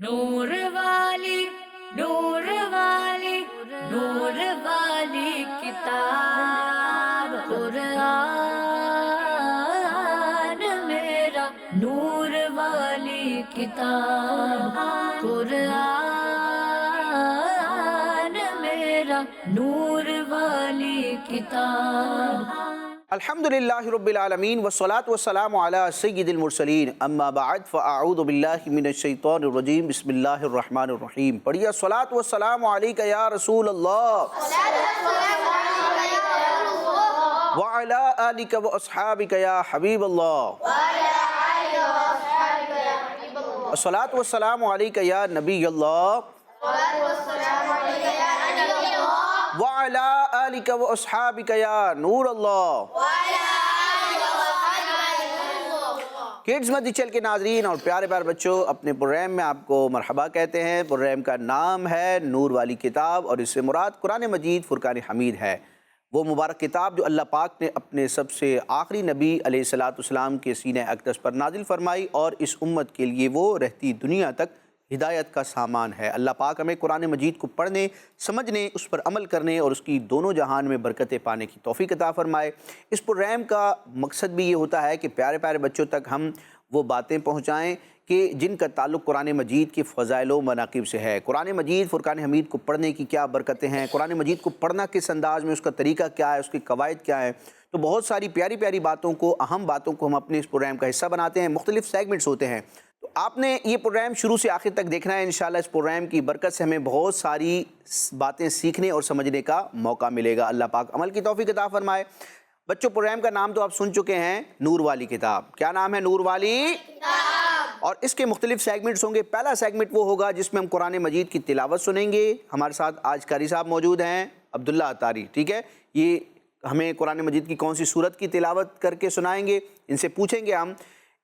نور والی نور والی نور والی کتاب قرآن میرا نور والی کتاب قرآن میرا نور والی کتاب. الحمدللہ رب العالمین والصلاة والسلام علی سید المرسلین اما بعد فاعوذ باللہ من الشیطان الرجیم بسم اللہ الرحمن الرحیم. پڑھیے الصلاة والسلام علیکہ یا رسول اللہ وعلی آلکہ واصحابکہ یا حبیب اللہ. الصلاة والسلام علیکہ یا نبی اللہ وعلی آلکہ واصحابکہ یا نور اللہ. کڈز مدی چل کے ناظرین اور پیارے پیارے بچوں، اپنے پروگرام میں آپ کو مرحبا کہتے ہیں. پروگرام کا نام ہے نور والی کتاب اور اس سے مراد قرآن مجید فرقان حمید ہے، وہ مبارک کتاب جو اللہ پاک نے اپنے سب سے آخری نبی علیہ السلام کے سینہ اقدس پر نازل فرمائی اور اس امت کے لیے وہ رہتی دنیا تک ہدایت کا سامان ہے. اللہ پاک ہمیں قرآن مجید کو پڑھنے، سمجھنے، اس پر عمل کرنے اور اس کی دونوں جہان میں برکتیں پانے کی توفیق عطا فرمائے. اس پروگرام کا مقصد بھی یہ ہوتا ہے کہ پیارے پیارے بچوں تک ہم وہ باتیں پہنچائیں کہ جن کا تعلق قرآن مجید کے فضائل و مناقب سے ہے. قرآن مجید فرقان حمید کو پڑھنے کی کیا برکتیں ہیں، قرآن مجید کو پڑھنا کس انداز میں، اس کا طریقہ کیا ہے، اس کے قواعد کیا ہے. تو بہت ساری پیاری پیاری باتوں کو، اہم باتوں کو ہم اپنے اس پروگرام کا حصہ بناتے ہیں. مختلف سیگمنٹس ہوتے ہیں، تو آپ نے یہ پروگرام شروع سے آخر تک دیکھنا ہے. انشاءاللہ اس پروگرام کی برکت سے ہمیں بہت ساری باتیں سیکھنے اور سمجھنے کا موقع ملے گا. اللہ پاک عمل کی توفیق عطا فرمائے. بچوں، پروگرام کا نام تو آپ سن چکے ہیں، نور والی کتاب. کیا نام ہے؟ نور والی کتاب. اور اس کے مختلف سیگمنٹس ہوں گے. پہلا سیگمنٹ وہ ہوگا جس میں ہم قرآن مجید کی تلاوت سنیں گے. ہمارے ساتھ آج قاری صاحب موجود ہیں، عبداللہ اطاری. ٹھیک ہے، یہ ہمیں قرآن مجید کی کون سی سورت کی تلاوت کر کے سنائیں گے، ان سے پوچھیں گے ہم.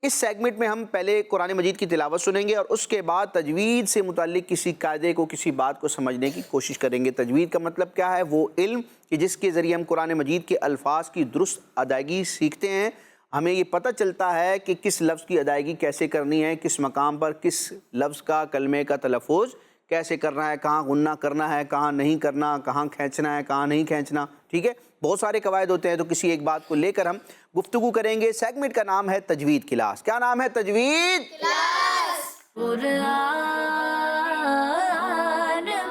اس سیگمنٹ میں ہم پہلے قرآن مجید کی تلاوت سنیں گے اور اس کے بعد تجوید سے متعلق کسی قاعدے کو، کسی بات کو سمجھنے کی کوشش کریں گے. تجوید کا مطلب کیا ہے؟ وہ علم کہ جس کے ذریعے ہم قرآن مجید کے الفاظ کی درست ادائیگی سیکھتے ہیں. ہمیں یہ پتہ چلتا ہے کہ کس لفظ کی ادائیگی کیسے کرنی ہے، کس مقام پر کس لفظ کا، کلمے کا تلفظ کیسے کرنا ہے، کہاں غنہ کرنا ہے، کہاں نہیں کرنا، کہاں کھینچنا ہے، کہاں نہیں کھینچنا. ٹھیک ہے، بہت سارے قواعد ہوتے ہیں، تو کسی ایک بات کو لے کر ہم گفتگو کریں گے. سیگمنٹ کا نام ہے تجوید کلاس. کیا نام ہے؟ تجوید کلاس. قرآن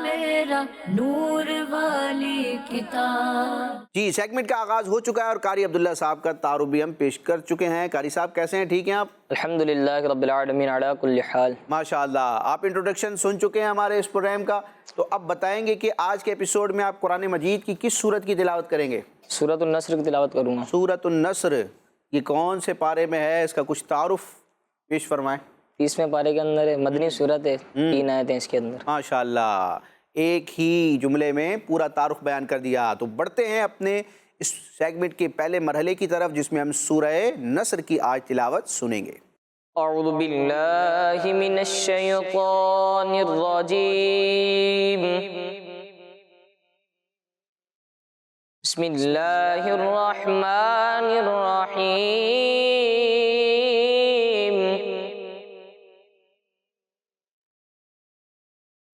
میرا نور والی کتاب. جی، سیگمنٹ کا آغاز ہو چکا ہے اور قاری عبداللہ صاحب کا تعارف بھی ہم پیش کر چکے ہیں. قاری صاحب کیسے ہیں؟ ٹھیک ہیں آپ؟ الحمدللہ رب العالمین علی کل حال. ماشاءاللہ، آپ انٹروڈکشن سن چکے ہیں ہمارے اس پروگرام کا. تو اب بتائیں گے کہ آج کے ایپیسوڈ میں آپ قرآن مجید کی کس سورت کی تلاوت کریں گے؟ سورۃ النصر کی تلاوت کروں گا. سورۃ النصر. یہ کون سے پارے میں ہے؟ اس کا کچھ تعارف پیش فرمائیں. 30ویں پارے کے اندر ہے، مدنی سورت ہے، 3 آیتیں اس کے اندر. ماشاءاللہ، ایک ہی جملے میں پورا تعارف بیان کر دیا. تو بڑھتے ہیں اپنے اس سیگمنٹ کے پہلے مرحلے کی طرف جس میں ہم سورہ نصر کی آج تلاوت سنیں گے. اعوذ باللہ من الشیطان الرجیم. بسم اللہ الرحمن الرحیم.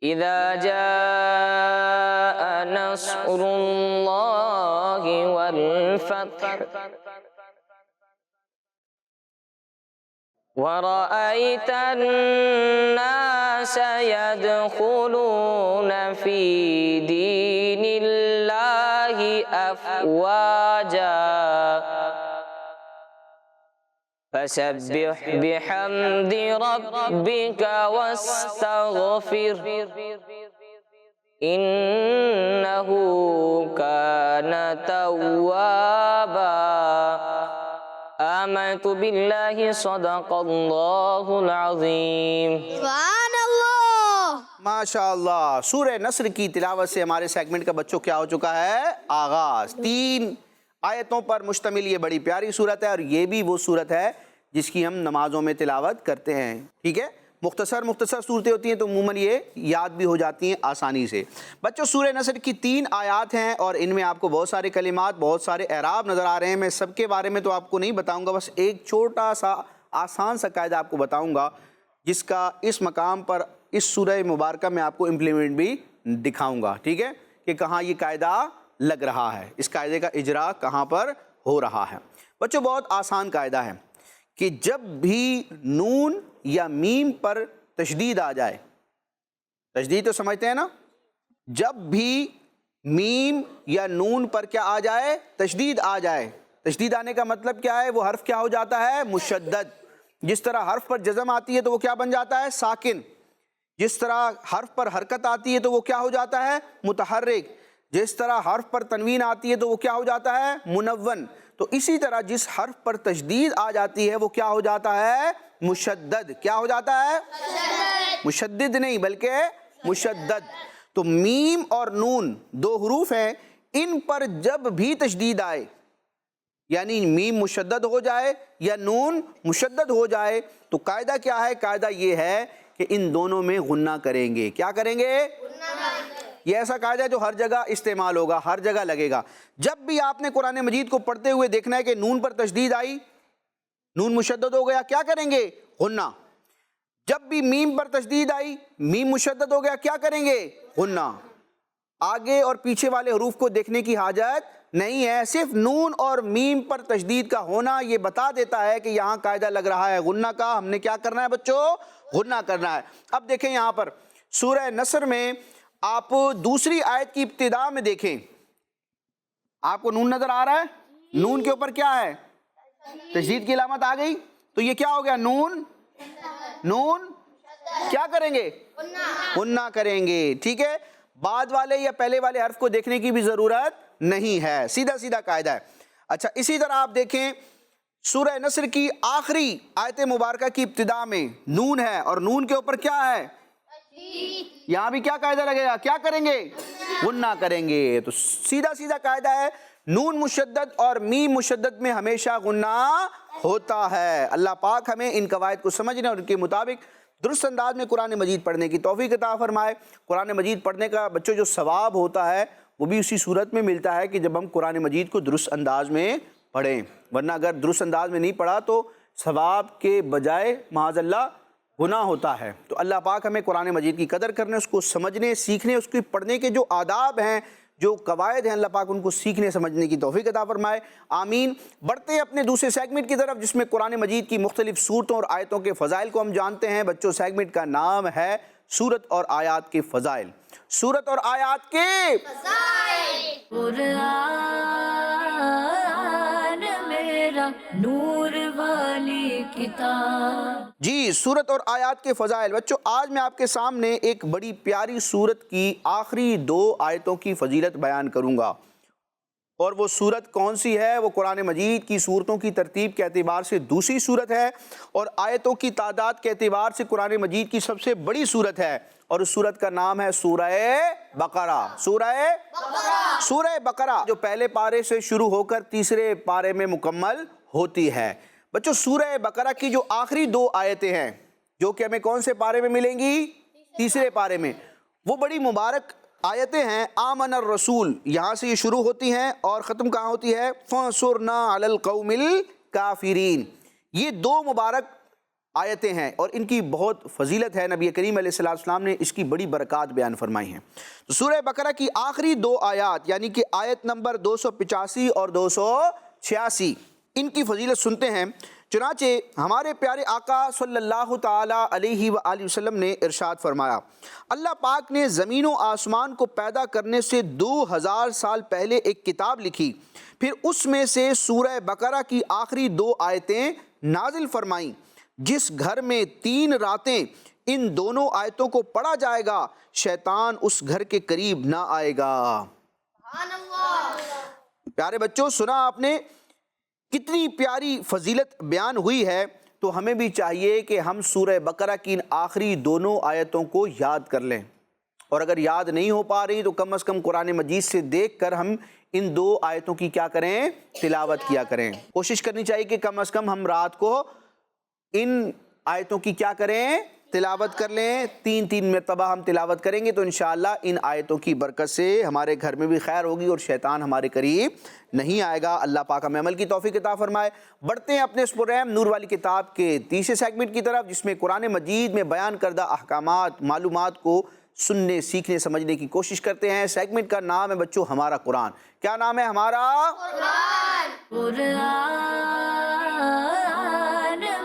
اذا جاء نصر اللہ والفتح وَرَأَيْتَ النَّاسَ يَدْخُلُونَ فِي دِينِ اللَّهِ أَفْوَاجًا فَسَبِّحْ بِحَمْدِ رَبِّكَ وَاسْتَغْفِرْ إِنَّهُ كَانَ تَوَّابًا. آمنت باللہ صدق اللہ العظیم. سبحان اللہ. ماشاءاللہ، سورہ نصر کی تلاوت سے ہمارے سیگمنٹ کا بچوں کیا ہو چکا ہے؟ آغاز. 3 آیتوں پر مشتمل یہ بڑی پیاری سورت ہے اور یہ بھی وہ سورت ہے جس کی ہم نمازوں میں تلاوت کرتے ہیں. ٹھیک ہے، مختصر صورتیں ہوتی ہیں تو عموماً یہ یاد بھی ہو جاتی ہیں آسانی سے. بچوں، سورہ نصر کی 3 آیات ہیں اور ان میں آپ کو بہت سارے کلمات، بہت سارے اعراب نظر آ رہے ہیں. میں سب کے بارے میں تو آپ کو نہیں بتاؤں گا، بس ایک چھوٹا سا آسان سا قاعدہ آپ کو بتاؤں گا جس کا اس مقام پر اس سورہ مبارکہ میں آپ کو امپلیمنٹ بھی دکھاؤں گا، ٹھیک ہے، کہ کہاں یہ قاعدہ لگ رہا ہے، اس قاعدے کا اجرا کہاں پر ہو رہا ہے۔ بچوں بہت آسان قاعدہ ہے کہ جب بھی نون یا میم پر تشدید آ جائے، تشدید تو سمجھتے ہیں نا، جب بھی میم یا نون پر کیا آ جائے، تشدید آ جائے، تشدید آنے کا مطلب کیا ہے، وہ حرف کیا ہو جاتا ہے، مشدد۔ جس طرح حرف پر جزم آتی ہے تو وہ کیا بن جاتا ہے، ساکن۔ جس طرح حرف پر حرکت آتی ہے تو وہ کیا ہو جاتا ہے، متحرک۔ جس طرح حرف پر تنوین آتی ہے تو وہ کیا ہو جاتا ہے، منون۔ تو اسی طرح جس حرف پر تشدید آ جاتی ہے وہ کیا ہو جاتا ہے، مشدد۔ کیا ہو جاتا ہے، مشدد نہیں بلکہ مشدد۔ تو میم اور نون دو حروف ہیں، ان پر جب بھی تشدید آئے، یعنی میم مشدد ہو جائے یا نون مشدد ہو جائے، تو قاعدہ کیا ہے، قاعدہ یہ ہے کہ ان دونوں میں غنہ کریں گے۔ کیا کریں گے، یہ ایسا قاعدہ ہے جو ہر جگہ استعمال ہوگا، ہر جگہ لگے گا۔ جب بھی آپ نے قرآن مجید کو پڑھتے ہوئے دیکھنا ہے کہ نون پر تشدید آئی، نون مشدد ہو گیا، کیا کریں گے، غنہ۔ جب بھی میم پر تشدید آئی، میم مشدد ہو گیا، کیا کریں گے، غنہ۔ آگے اور پیچھے والے حروف کو دیکھنے کی حاجت نہیں ہے، صرف نون اور میم پر تشدید کا ہونا یہ بتا دیتا ہے کہ یہاں قاعدہ لگ رہا ہے غنہ کا، ہم نے کیا کرنا ہے بچوں، غنہ کرنا ہے۔ اب دیکھیں یہاں پر سورہ نصر میں آپ دوسری آیت کی ابتدا میں دیکھیں، آپ کو نون نظر آ رہا ہے، نون کے اوپر کیا ہے، تشدید کی علامت آ گئی، تو یہ کیا ہو گیا، نون، نون کیا کریں گے، غنہ کریں گے، ٹھیک ہے۔ بعد والے یا پہلے والے حرف کو دیکھنے کی بھی ضرورت نہیں ہے، سیدھا سیدھا قاعدہ ہے۔ اچھا اسی طرح آپ دیکھیں سورہ نصر کی آخری آیت مبارکہ کی ابتدا میں نون ہے، اور نون کے اوپر کیا ہے، یہاں بھی کیا قاعدہ لگے گا، کیا کریں گے، غنہ کریں گے۔ تو سیدھا سیدھا قاعدہ ہے، نون مشدد اور میم مشدد میں ہمیشہ غنہ ہوتا ہے۔ اللہ پاک ہمیں ان قواعد کو سمجھنے اور ان کے مطابق درست انداز میں قرآن مجید پڑھنے کی توفیق عطا فرمائے۔ قرآن مجید پڑھنے کا بچوں جو ثواب ہوتا ہے وہ بھی اسی صورت میں ملتا ہے کہ جب ہم قرآن مجید کو درست انداز میں پڑھیں، ورنہ اگر درست انداز میں نہیں پڑھا تو ثواب کے بجائے معاذ اللہ گناہ ہوتا ہے۔ تو اللہ پاک ہمیں قرآن مجید کی قدر کرنے، اس کو سمجھنے، سیکھنے، اس کی پڑھنے کے جو آداب ہیں، جو قواعد ہیں، اللہ پاک ان کو سیکھنے سمجھنے کی توفیق عطا فرمائے، آمین۔ بڑھتے ہیں اپنے دوسرے سیگمنٹ کی طرف جس میں قرآن مجید کی مختلف صورتوں اور آیتوں کے فضائل کو ہم جانتے ہیں۔ بچوں سیگمنٹ کا نام ہے سورت اور آیات کے فضائل۔ سورت اور آیات کے قرآن میرا نور والی کتاب۔ جی، سورت اور آیات کے فضائل۔ بچوں آج میں آپ کے سامنے ایک بڑی پیاری سورت کی آخری 2 آیتوں کی فضیلت بیان کروں گا، اور وہ سورت کون سی ہے، وہ قرآن مجید کی سورتوں کی ترتیب کے اعتبار سے دوسری سورت ہے، اور آیتوں کی تعداد کے اعتبار سے قرآن مجید کی سب سے بڑی سورت ہے، اور اس سورت کا نام ہے سورہ بقرہ۔ سورہ بقرہ جو پہلے پارے سے شروع ہو کر تیسرے پارے میں مکمل ہوتی ہے۔ بچوں سورہ بقرہ کی جو آخری 2 آیتیں ہیں جو کہ ہمیں کون سے پارے میں ملیں گی، تیسرے پارے میں، وہ بڑی مبارک آیتیں ہیں۔ آمن الرسول یہاں سے یہ شروع ہوتی ہیں اور ختم کہاں ہوتی ہے، فَانصُرْنَا عَلَى الْقَوْمِ الْكَافِرِينَ۔ یہ 2 مبارک آیتیں ہیں اور ان کی بہت فضیلت ہے، نبی کریم علیہ السلام نے اس کی بڑی برکات بیان فرمائی ہیں۔ تو سورہ بقرہ کی آخری 2 آیات یعنی کہ آیت نمبر 285 اور 286 ان کی فضیلت سنتے ہیں۔ چنانچہ ہمارے پیارے آقا صلی اللہ تعالی علیہ وآلہ وسلم نے ارشاد فرمایا، اللہ پاک نے زمین و آسمان کو پیدا کرنے سے 2000 سال پہلے ایک کتاب لکھی، پھر اس میں سے سورہ بقرہ کی آخری 2 آیتیں نازل فرمائیں۔ جس گھر میں 3 راتیں ان دونوں آیتوں کو پڑھا جائے گا، شیطان اس گھر کے قریب نہ آئے گا۔ پیارے بچوں سنا آپ نے کتنی پیاری فضیلت بیان ہوئی ہے، تو ہمیں بھی چاہیے کہ ہم سورہ بقرہ کی ان آخری دونوں آیتوں کو یاد کر لیں، اور اگر یاد نہیں ہو پا رہی تو کم از کم قرآن مجید سے دیکھ کر ہم ان 2 آیتوں کی کیا کریں، تلاوت کیا کریں۔ کوشش کرنی چاہیے کہ کم از کم ہم رات کو ان آیتوں کی کیا کریں، تلاوت کر لیں، 3 مرتبہ ہم تلاوت کریں گے تو انشاءاللہ ان آیتوں کی برکت سے ہمارے گھر میں بھی خیر ہوگی اور شیطان ہمارے قریب نہیں آئے گا۔ اللہ پاک ہمیں عمل کی توفیق عطا فرمائے۔ بڑھتے ہیں اپنے اس پروگرام نور والی کتاب کے تیسرے سیگمنٹ کی طرف، جس میں قرآن مجید میں بیان کردہ احکامات، معلومات کو سننے، سیکھنے، سمجھنے کی کوشش کرتے ہیں۔ سیگمنٹ کا نام ہے بچوں ہمارا قرآن۔ کیا نام ہے ہمارا؟ قرآن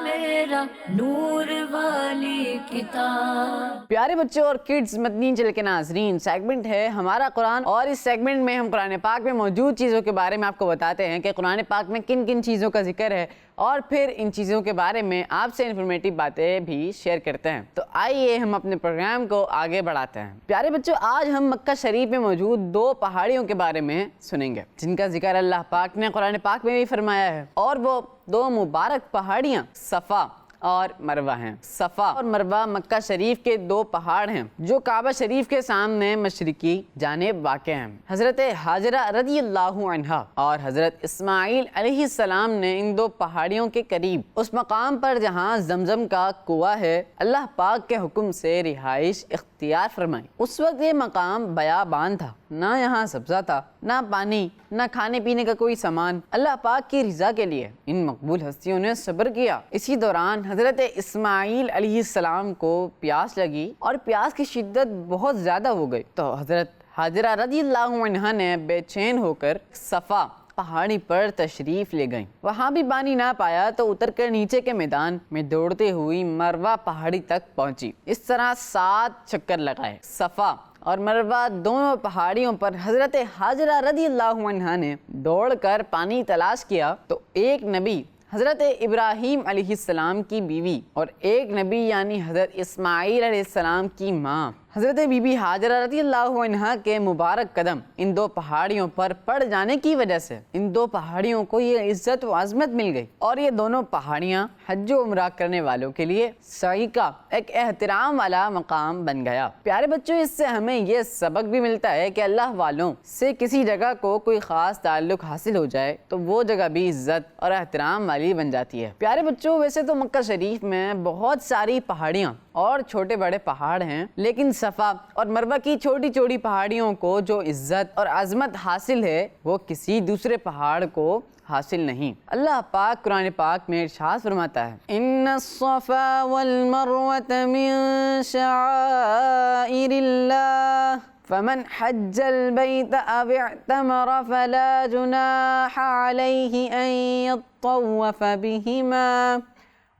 میرا نور والی کتاب۔ پیارے بچوں اور کڈز مدنی چینل کے ناظرین، سیگمنٹ ہے ہمارا قرآن، اور اس سیگمنٹ میں ہم قرآن پاک میں موجود چیزوں کے بارے میں آپ کو بتاتے ہیں کہ قرآن پاک میں کن کن چیزوں کا ذکر ہے، اور پھر ان چیزوں کے بارے میں آپ سے انفارمیٹیو باتیں بھی شیئر کرتے ہیں۔ تو آئیے ہم اپنے پروگرام کو آگے بڑھاتے ہیں۔ پیارے بچوں، آج ہم مکہ شریف میں موجود 2 پہاڑیوں کے بارے میں سنیں گے جن کا ذکر اللہ پاک نے قرآن پاک میں بھی فرمایا ہے، اور وہ 2 مبارک پہاڑیاں صفا اور مروہ ہیں۔ صفا اور مروہ مکہ شریف کے 2 پہاڑ ہیں جو کعبہ شریف کے سامنے مشرقی جانب واقع ہیں۔ حضرت حاجرہ رضی اللہ عنہا اور حضرت اسماعیل علیہ السلام نے ان 2 پہاڑیوں کے قریب اس مقام پر جہاں زمزم کا کنواں ہے، اللہ پاک کے حکم سے رہائش اختیار فرمائی۔ اس وقت یہ مقام بیابان تھا، نہ یہاں سبزہ تھا، نہ پانی، نہ کھانے پینے کا کوئی سامان۔ اللہ پاک کی رضا کے لیے ان مقبول ہستیوں نے صبر کیا۔ اسی دوران حضرت اسماعیل علیہ السلام کو پیاس لگی اور پیاس کی شدت بہت زیادہ ہو گئی، تو حضرت حاجرہ رضی اللہ عنہا نے بے چین ہو کر صفا پہاڑی پر تشریف لے گئیں۔ وہاں بھی پانی نہ پایا تو اتر کر نیچے کے میدان میں دوڑتے ہوئی مروہ پہاڑی تک پہنچی۔ اس طرح 7 چکر لگائے۔ صفا اور مروہ دونوں پہاڑیوں پر حضرت حاجرہ رضی اللہ عنہا نے دوڑ کر پانی تلاش کیا تو ایک نبی حضرت ابراہیم علیہ السلام کی بیوی اور ایک نبی یعنی حضرت اسماعیل علیہ السلام کی ماں حضرت بی بی حاجرہ رضی اللہ عنہا کے مبارک قدم ان 2 پہاڑیوں پر پڑ جانے کی وجہ سے ان 2 پہاڑیوں کو یہ عزت و عظمت مل گئی، اور یہ دونوں پہاڑیاں حج و عمرہ کرنے والوں کے لیے سعی کا ایک احترام والا مقام بن گیا۔ پیارے بچوں، اس سے ہمیں یہ سبق بھی ملتا ہے کہ اللہ والوں سے کسی جگہ کو کوئی خاص تعلق حاصل ہو جائے تو وہ جگہ بھی عزت اور احترام والی بن جاتی ہے۔ پیارے بچوں، ویسے تو مکہ شریف میں بہت ساری پہاڑیاں اور چھوٹے بڑے پہاڑ ہیں، لیکن صفا اور مروہ کی چھوٹی چھوٹی پہاڑیوں کو جو عزت اور عظمت حاصل ہے وہ کسی دوسرے پہاڑ کو حاصل نہیں۔ اللہ پاک قرآن پاک میں ارشاد فرماتا ہے، ان الصفا والمروة من شعائر اللہ فمن حج البيت أو اعتمر فلا جناح عليه أن يطوف بهما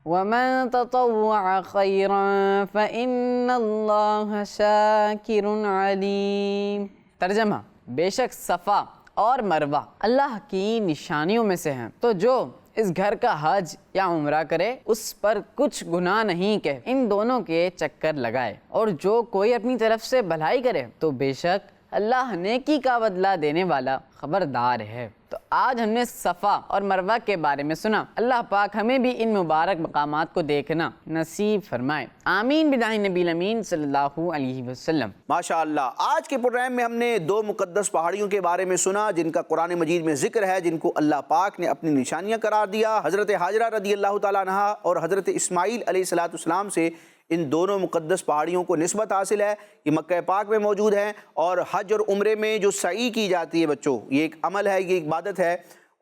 ومن تطوع خيرا فإن الله شاكر عليم۔ ترجمہ، بے شک صفا اور مروہ اللہ کی نشانیوں میں سے ہیں، تو جو اس گھر کا حج یا عمرہ کرے اس پر کچھ گناہ نہیں کہ ان دونوں کے چکر لگائے، اور جو کوئی اپنی طرف سے بھلائی کرے تو بے شک اللہ نیکی کا بدلہ دینے والا خبردار ہے۔ تو آج ہم نے صفا اور مروہ کے بارے میں سنا۔ اللہ پاک ہمیں بھی ان مبارک مقامات کو دیکھنا نصیب فرمائے، آمین بجاہ نبی الامین صلی اللہ علیہ وسلم۔ ماشاءاللہ، آج کے پروگرام میں ہم نے 2 مقدس پہاڑیوں کے بارے میں سنا جن کا قرآن مجید میں ذکر ہے، جن کو اللہ پاک نے اپنی نشانیاں قرار دیا۔ حضرت حاجرہ رضی اللہ تعالیٰ عنہا اور حضرت اسماعیل علیہ السلام سے ان دونوں مقدس پہاڑیوں کو نسبت حاصل ہے، یہ مکہ پاک میں موجود ہیں، اور حج اور عمرے میں جو سعی کی جاتی ہے بچوں، یہ ایک عمل ہے، یہ ایک عبادت ہے،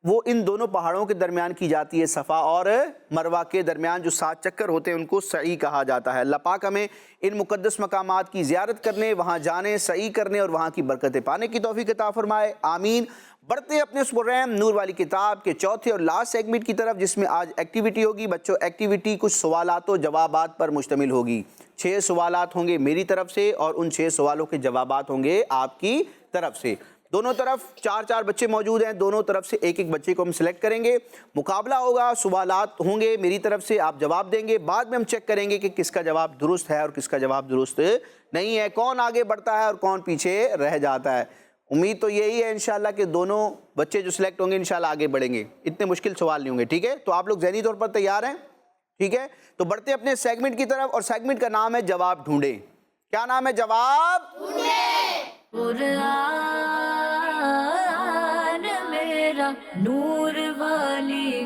وہ ان دونوں پہاڑوں کے درمیان کی جاتی ہے۔ صفا اور مروہ کے درمیان جو 7 چکر ہوتے ہیں ان کو سعی کہا جاتا ہے۔ اللہ پاک ہمیں ان مقدس مقامات کی زیارت کرنے، وہاں جانے، سعی کرنے اور وہاں کی برکتیں پانے کی توفیق عطا فرمائے، آمین۔ بڑھتے اپنے اس پروگرام نور والی کتاب کے چوتھے اور لاسٹ سیگمنٹ کی طرف، جس میں آج ایکٹیویٹی ہوگی۔ بچوں، ایکٹیویٹی کچھ سوالات و جوابات پر مشتمل ہوگی۔ 6 سوالات ہوں گے میری طرف سے اور ان 6 سوالوں کے جوابات ہوں گے آپ کی طرف سے۔ دونوں طرف 4 بچے موجود ہیں، دونوں طرف سے ایک بچے کو ہم سلیکٹ کریں گے، مقابلہ ہوگا، سوالات ہوں گے میری طرف سے، آپ جواب دیں گے، بعد میں ہم چیک کریں گے کہ کس کا جواب درست ہے اور کس کا جواب درست نہیں ہے، کون آگے بڑھتا ہے اور کون پیچھے رہ جاتا ہے۔ امید تو یہی ہے انشاءاللہ کہ دونوں بچے جو سلیکٹ ہوں گے انشاءاللہ آگے بڑھیں گے، اتنے مشکل سوال نہیں ہوں گے، ٹھیک ہے؟ تو آپ لوگ ذہنی طور پر تیار ہیں؟ ٹھیک ہے، تو بڑھتے ہیں اپنے سیگمنٹ کی طرف، اور سیگمنٹ کا نام ہے جواب ڈھونڈیں۔ کیا نام ہے؟ جواب ڈھونڈیں۔ قرآن میرا نور والی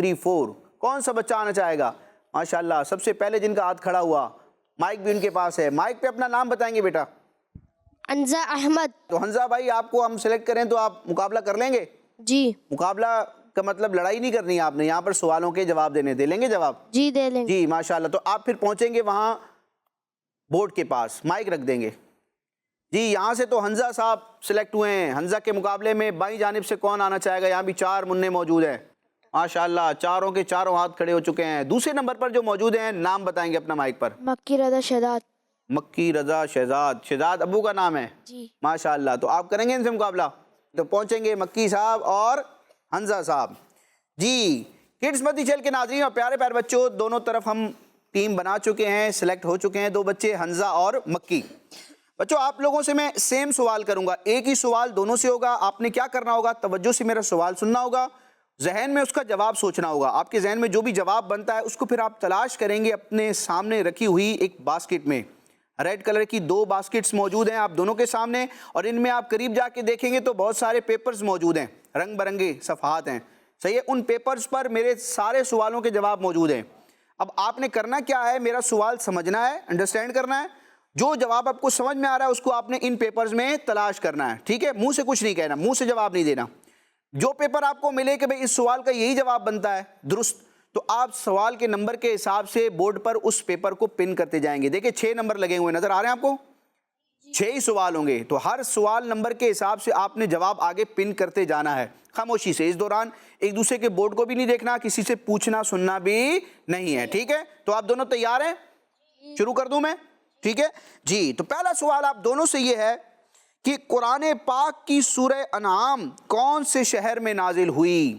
3 4. کون سا بچہ آنا چاہے گا؟ ماشاءاللہ سب سے پہلے جن کا ہاتھ کھڑا ہوا، مائک بھی ان کے پاس ہے. مائک پہ اپنا نام بتائیں گے بیٹا. انزا احمد. تو حمزہ بھائی آپ کو ہم سلیکٹ کریں تو آپ مقابلہ کر لیں گے؟ جی مقابلہ کا مطلب لڑائی نہیں کرنی ہے آپ نے، یہاں پر سوالوں کے جواب دینے. دے لیں گے جواب؟ جی دے لیں گے. جی ماشاءاللہ. تو آپ پھر پہنچیں گے وہاں بورڈ کے پاس، مائک رکھ دیں گے. جی یہاں سے تو حمزہ صاحب سلیکٹ ہوئے ہیں. حمزہ کے مقابلے میں بائیں جانب سے کون آنا چاہے گا؟ یہاں بھی 4 منع موجود ہیں. ماشاءاللہ چاروں کے چاروں ہاتھ کھڑے ہو چکے ہیں. دوسرے نمبر پر جو موجود ہیں نام بتائیں گے اپنا مائک پر. مکی رضا شہزاد. مکی رضا شہزاد. شہزاد ابو کا نام ہے؟ جی. ماشاءاللہ. تو آپ کریں گے ان سے مقابلہ؟ تو پہنچیں گے مکی صاحب اور حمزہ صاحب. جی کڈس مدی چل کے ناظرین اور پیارے پیارے بچوں، دونوں طرف ہم ٹیم بنا چکے ہیں، سلیکٹ ہو چکے ہیں 2 بچے، حمزہ اور مکی. بچوں آپ لوگوں سے میں سیم سوال کروں گا، ایک ہی سوال دونوں سے ہوگا. آپ نے کیا کرنا ہوگا؟ توجہ سے میرا سوال سننا ہوگا، ذہن میں اس کا جواب سوچنا ہوگا. آپ کے ذہن میں جو بھی جواب بنتا ہے اس کو پھر آپ تلاش کریں گے اپنے سامنے رکھی ہوئی ایک باسکٹ میں. ریڈ کلر کی 2 باسکٹس موجود ہیں آپ دونوں کے سامنے، اور ان میں آپ قریب جا کے دیکھیں گے تو بہت سارے پیپرز موجود ہیں، رنگ برنگے صفحات ہیں. صحیح ہے؟ ان پیپرز پر میرے سارے سوالوں کے جواب موجود ہیں. اب آپ نے کرنا کیا ہے؟ میرا سوال سمجھنا ہے، انڈرسٹینڈ کرنا ہے. جو جواب آپ کو سمجھ میں آ رہا ہے اس کو آپ نے ان پیپرز میں تلاش کرنا ہے. ٹھیک ہے؟ منہ سے کچھ نہیں کہنا، منہ سے جواب نہیں دینا. جو پیپر آپ کو ملے کہ بھئی اس سوال کا یہی جواب بنتا ہے درست، تو آپ سوال کے نمبر کے حساب سے بورڈ پر اس پیپر کو پن کرتے جائیں گے. دیکھیں 6 نمبر لگے ہوئے نظر آ رہے ہیں آپ کو؟ 6 ہی سوال ہوں گے، تو ہر سوال نمبر کے حساب سے آپ نے جواب آگے پن کرتے جانا ہے خاموشی سے. اس دوران ایک دوسرے کے بورڈ کو بھی نہیں دیکھنا، کسی سے پوچھنا سننا بھی نہیں ہے. ٹھیک ہے؟ تو آپ دونوں تیار ہیں؟ شروع کر دوں میں؟ ٹھیک ہے جی. تو پہلا سوال آپ دونوں سے یہ ہے کہ قرآن پاک کی سورہ انعام کون سے شہر میں نازل ہوئی؟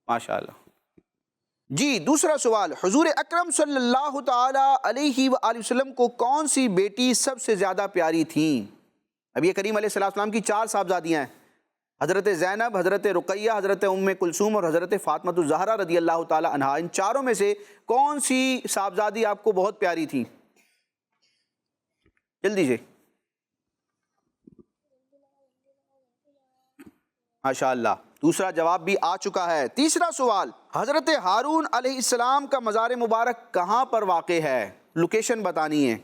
ماشاءاللہ. جی دوسرا سوال، حضور اکرم صلی اللہ تعالی علیہ وآلہ وسلم کو کون سی بیٹی سب سے زیادہ پیاری تھیں؟ اب یہ کریم علیہ السلام کی 4 صاحبزادیاں ہیں، حضرت زینب، حضرت رقیہ، حضرت ام کلثوم اور حضرت فاطمہ الزہرا رضی اللہ تعالی عنہا. ان چاروں میں سے کون سی صاحبزادی آپ کو بہت پیاری تھی؟ جلدی سے. ماشاءاللہ دوسرا جواب بھی آ چکا ہے. تیسرا سوال، حضرت ہارون علیہ السلام کا مزار مبارک کہاں پر واقع ہے؟ لوکیشن بتانی ہے.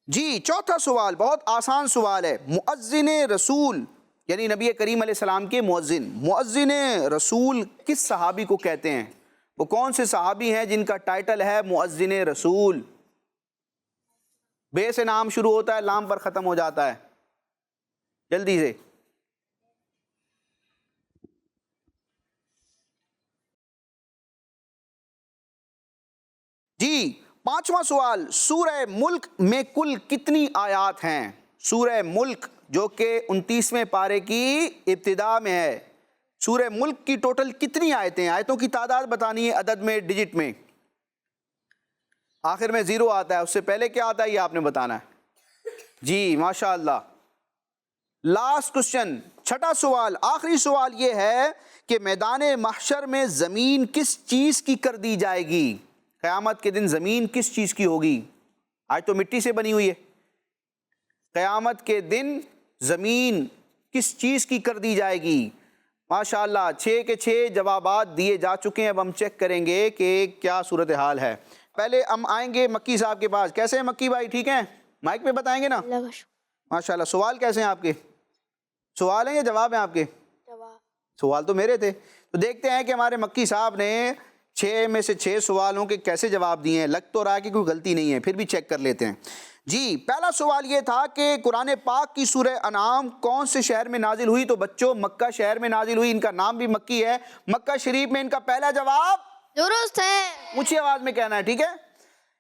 جی چوتھا سوال بہت آسان سوال ہے. مؤذن رسول یعنی نبی کریم علیہ السلام کے مؤذن رسول کس صحابی کو کہتے ہیں؟ وہ کون سے صحابی ہیں جن کا ٹائٹل ہے مؤذن رسول؟ بے سے نام شروع ہوتا ہے، لام پر ختم ہو جاتا ہے. جلدی سے. جی پانچواں سوال، سورہ ملک میں کل کتنی آیات ہیں؟ سورہ ملک جو کہ 29ویں پارے کی ابتدا میں ہے، سورہ ملک کی ٹوٹل کتنی آیتیں ہیں؟ آیتوں کی تعداد بتانی ہے عدد میں، ڈیجٹ میں. آخر میں 0 آتا ہے، اس سے پہلے کیا آتا ہے یہ آپ نے بتانا ہے. جی ماشاءاللہ. لاسٹ کوسچن، چھٹا سوال، آخری سوال یہ ہے کہ میدان محشر میں زمین کس چیز کی کر دی جائے گی؟ قیامت کے دن زمین کس چیز کی ہوگی؟ آج تو مٹی سے بنی ہوئی ہے. قیامت کے دن زمین کس چیز کی کر دی جائے گی؟ ماشاءاللہ 6 کے 6 جوابات دیے جا چکے ہیں. اب ہم چیک کریں گے کہ کیا صورتحال ہے. پہلے ہم آئیں گے مکی صاحب کے پاس. کیسے ہیں مکی بھائی؟ ٹھیک ہیں؟ مائک پہ بتائیں گے نا؟ ماشاءاللہ. سوال کیسے ہیں آپ کے؟ سوال ہیں یا جواب ہیں آپ کے؟ سوال تو میرے تھے. تو دیکھتے ہیں کہ ہمارے مکی صاحب نے 6 میں سے 6 سوالوں کے کیسے جواب دیے ہیں. لگ تو رہا ہے کہ کوئی غلطی نہیں ہے، پھر بھی چیک کر لیتے ہیں. جی پہلا سوال یہ تھا کہ قرآن پاک کی سورہ انعام کون سے شہر میں نازل ہوئی؟ تو بچوں مکہ شہر میں نازل ہوئی. ان کا نام بھی مکی ہے. مکہ شریف میں ان کا پہلا جواب درست ہے. اونچی آواز میں کہنا ہے. ٹھیک ہے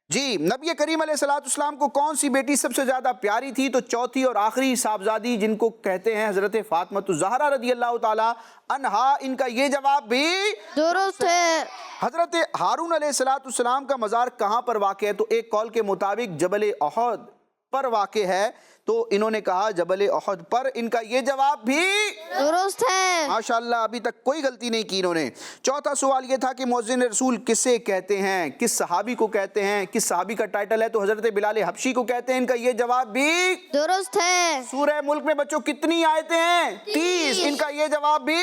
جی. نبی کریم علیہ السلام کو کون سی بیٹی سب سے زیادہ پیاری تھی؟ تو چوتھی اور آخری صاحبزادی جن کو کہتے ہیں حضرت فاطمہ الزہرا رضی اللہ تعالی عنہا. ان کا یہ جواب بھی درست ہے. حضرت ہارون علیہ السلام کا مزار کہاں پر واقع ہے؟ تو ایک قول کے مطابق جبل احد پر واقع ہے, تو انہوں نے کہا جبل احد پر. ان کا یہ جواب بھی درست ہے. ماشاءاللہ, ابھی تک کوئی غلطی نہیں کی انہوں نے. چوتھا سوال یہ تھا کہ مؤذن رسول کسے کہتے ہیں, کس صحابی کو کہتے ہیں, کس صحابی کا ٹائٹل ہے, تو حضرت بلال حبشی کو کہتے ہیں. ان کا یہ جواب بھی درست ہے. سورہ ملک میں بچوں کتنی آیتیں ہیں؟ 30. ان کا یہ جواب بھی.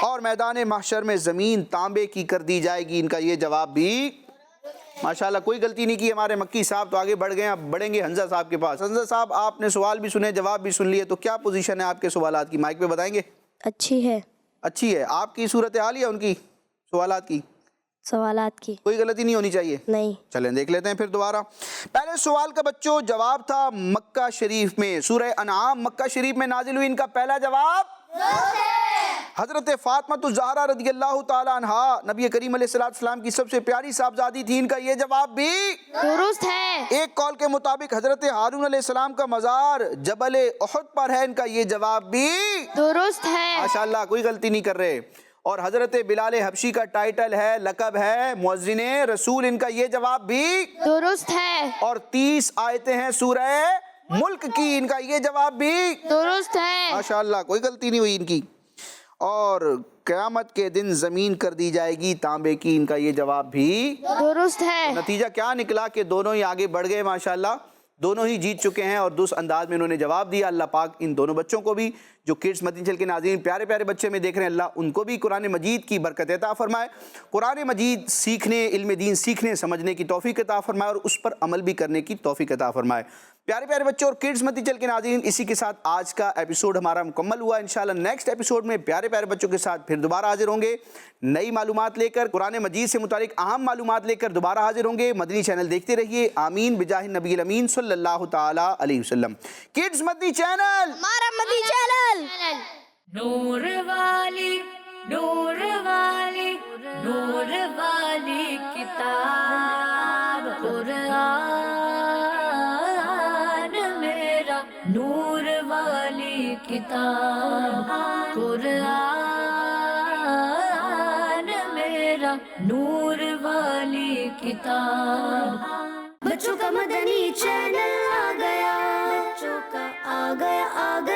اور میدان محشر میں زمین تانبے کی کر دی جائے گی. ان کا یہ جواب بھی. ماشاءاللہ, کوئی غلطی نہیں کی ہمارے مکی صاحب, تو آگے بڑھ گئے. اب بڑھیں گے حمزہ صاحب کے پاس. حمزہ صاحب, آپ نے سوال بھی سنے, جواب بھی سن لیے, تو کیا پوزیشن ہے آپ کے سوالات کی؟ مائک پہ بتائیں گے. اچھی ہے. اچھی ہے. آپ کی صورتحال یا ان کی سوالات کی؟ سوالات کی. کوئی غلطی نہیں ہونی چاہیے. نہیں. چلیں دیکھ لیتے ہیں پھر دوبارہ. پہلے سوال کا بچوں جواب تھا مکہ شریف میں, سورہ انعام مکہ شریف میں نازل ہوئی. ان کا پہلا جواب حضرت فاطمہ الزہرا رضی اللہ تعالی عنہا, نبی کریم علیہ السلام کی سب سے پیاری صاحبزادی تھی. ان کا یہ جواب بھی درست ہے. ایک قول کے مطابق حضرت ہارون علیہ السلام کا مزار جبل احد پر ہے. ان کا یہ جواب بھی درست ہے. ماشاءاللہ, کوئی غلطی نہیں کر رہے. اور حضرت بلال حبشی کا ٹائٹل ہے, لقب ہے مؤذن رسول. ان کا یہ جواب بھی درست ہے. اور 30 آیتیں ہیں سورہ ملک کی. ان کا یہ جواب بھی درست ہے. ماشاءاللہ, کوئی غلطی نہیں ہوئی ان کی. اور قیامت کے دن زمین کر دی جائے گی تانبے کی. ان کا یہ جواب بھی درست ہے. نتیجہ کیا نکلا کہ دونوں ہی آگے بڑھ گئے. ماشاءاللہ, دونوں ہی جیت چکے ہیں اور درست انداز میں انہوں نے جواب دیا. اللہ پاک ان دونوں بچوں کو بھی, جو کڈس مدنی چینل کے ناظرین پیارے پیارے بچے میں دیکھ رہے ہیں, اللہ ان کو بھی قرآن مجید کی برکت عطا فرمائے. قرآن مجید سیکھنے, علم دین سیکھنے سمجھنے کی توفیق عطا فرمائے اور اس پر عمل بھی کرنے کی توفیق عطا فرمائے. پیارے پیارے بچوں اور کڈس مدنی چینل کے ناظرین, اسی کے ساتھ آج کا ایپیسوڈ ہمارا مکمل ہوا. انشاءاللہ نیکسٹ ایپیسوڈ میں پیارے پیارے بچوں کے ساتھ پھر دوبارہ حاضر ہوں گے, نئی معلومات لے کر, قرآن مجید سے متعلق اہم معلومات لے کر دوبارہ حاضر ہوں گے. مدنی چینل دیکھتے رہیے. آمین بجاہ نبی الامین صلی اللہ تعالی علیہ وسلم. کڈس مدنی چینل, ہمارا مدنی چینل. نور والی, نور والی, نور والی کتاب قرآن میرا, نور والی کتاب قرآن میرا, نور والی کتاب. بچوں کا مدنی چینل آ گیا, بچوں کا آ گیا, آ گیا.